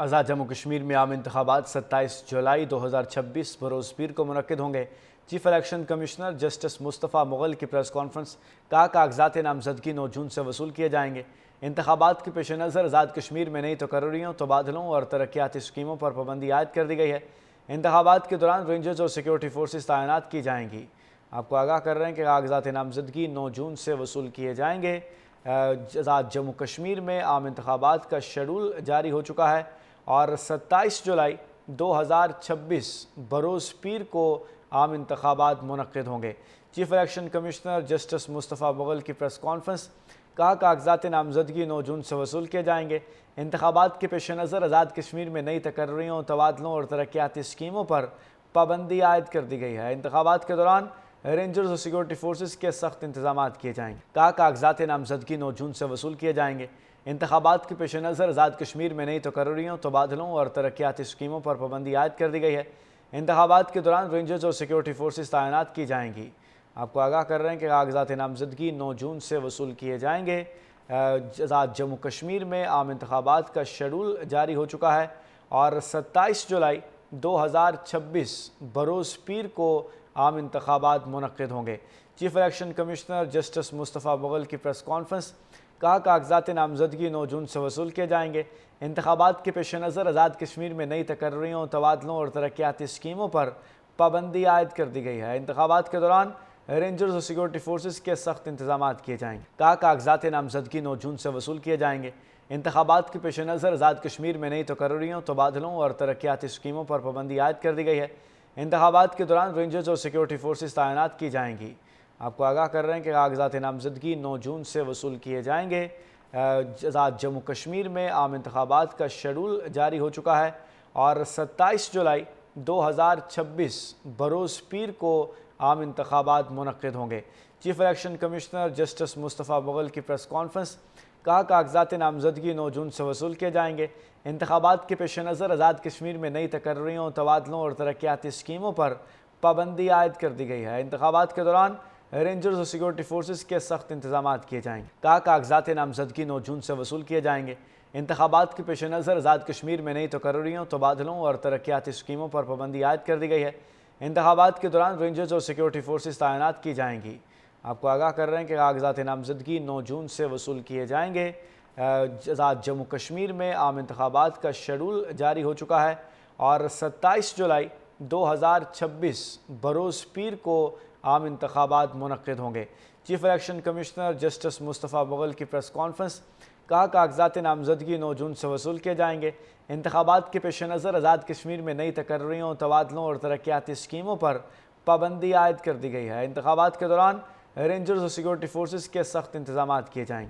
آزاد جموں کشمیر میں عام انتخابات 27 جولائی 2026 بروز پیر کو منعقد ہوں گے۔ چیف الیکشن کمشنر جسٹس مصطفیٰ مغل کی پریس کانفرنس کاغذات نامزدگی 9 جون سے وصول کیے جائیں گے۔ انتخابات کے پیش نظر آزاد کشمیر میں نئی تقرریوں، تبادلوں اور ترقیاتی اسکیموں پر پابندی عائد کر دی گئی ہے۔ انتخابات کے دوران رینجرز اور سیکیورٹی فورسز تعینات کی جائیں گی۔ آپ کو آگاہ کر رہے ہیں کہ کاغذات نامزدگی 9 جون سے وصول کیے جائیں گے۔ آزاد جموں کشمیر میں عام انتخابات کا شیڈول جاری ہو چکا ہے اور 27 جولائی 2026 بروز پیر کو عام انتخابات منعقد ہوں گے۔ چیف الیکشن کمشنر جسٹس مصطفیٰ مغل کی پریس کانفرنس کاغذات نامزدگی 9 جون سے وصول کیے جائیں گے۔ انتخابات کے پیش نظر آزاد کشمیر میں نئی تقرریوں، تبادلوں اور ترقیاتی اسکیموں پر پابندی عائد کر دی گئی ہے۔ انتخابات کے دوران رینجرز اور سیکیورٹی فورسز کے سخت انتظامات کیے جائیں گے۔ کاغذات نامزدگی 9 جون سے وصول کیے جائیں گے۔ انتخابات کے پیش نظر آزاد کشمیر میں نئی تقرریوں، تبادلوں اور ترقیاتی اسکیموں پر پابندی عائد کر دی گئی ہے۔ انتخابات کے دوران رینجرز اور سیکیورٹی فورسز تعینات کی جائیں گی۔ آپ کو آگاہ کر رہے ہیں کہ کاغذات نامزدگی 9 جون سے وصول کیے جائیں گے۔ آزاد جموں کشمیر میں عام انتخابات کا شیڈول جاری ہو چکا ہے اور 27 جولائی 2026 بروز پیر کو عام انتخابات منعقد ہوں گے۔ چیف الیکشن کمشنر جسٹس مصطفیٰ مغل کی پریس کانفرنس کاغذات نامزدگی 9 جون سے وصول کیے جائیں گے۔ انتخابات کے پیش نظر آزاد کشمیر میں نئی تقرریوں، تبادلوں اور ترقیاتی اسکیموں پر پابندی عائد کر دی گئی ہے۔ انتخابات کے دوران رینجرز اور سیکیورٹی فورسز کے سخت انتظامات کیے جائیں گے۔ کاغذات نامزدگی 9 جون سے وصول کیے جائیں گے۔ انتخابات کے پیش نظر آزاد کشمیر میں نئی تقرریوں، تبادلوں اور ترقیاتی اسکیموں پر پابندی عائد کر دی گئی ہے۔ انتخابات کے دوران رینجرز اور سیکیورٹی فورسز تعینات کی جائیں گی۔ آپ کو آگاہ کر رہے ہیں کہ کاغذات نامزدگی 9 جون سے وصول کیے جائیں گے۔ آزاد جموں کشمیر میں عام انتخابات کا شیڈول جاری ہو چکا ہے اور 27 جولائی 2026 بروز پیر کو عام انتخابات منعقد ہوں گے۔ چیف الیکشن کمشنر جسٹس مصطفیٰ مغل کی پریس کانفرنس کاغذات نامزدگی 9 جون سے وصول کیے جائیں گے۔ انتخابات کے پیش نظر آزاد کشمیر میں نئی تقرریوں، تبادلوں اور ترقیاتی اسکیموں پر پابندی عائد کر دی گئی ہے۔ انتخابات کے دوران رینجرز اور سیکیورٹی فورسز کے سخت انتظامات کیے جائیں گے۔ کاغذات نامزدگی 9 جون سے وصول کیے جائیں گے۔ انتخابات کے پیش نظر آزاد کشمیر میں نئی تقرریوں، تبادلوں اور ترقیاتی اسکیموں پر پابندی عائد کر دی گئی ہے۔ انتخابات کے دوران رینجرز اور سیکیورٹی فورسز تعینات کی جائیں گی۔ آپ کو آگاہ کر رہے ہیں کہ کاغذات نامزدگی 9 جون سے وصول کیے جائیں گے۔ آزاد جموں کشمیر میں عام انتخابات کا شیڈول جاری ہو چکا ہے اور 27 جولائی 2026 بروز پیر کو عام انتخابات منعقد ہوں گے۔ چیف الیکشن کمشنر جسٹس مصطفیٰ مغل کی پریس کانفرنس کاغذات نامزدگی 9 جون سے وصول کیے جائیں گے۔ انتخابات کے پیش نظر آزاد کشمیر میں نئی تقرریوں، تبادلوں اور ترقیاتی اسکیموں پر پابندی عائد کر دی گئی ہے۔ انتخابات کے دوران رینجرز اور سیکیورٹی فورسز کے سخت انتظامات کیے جائیں گے۔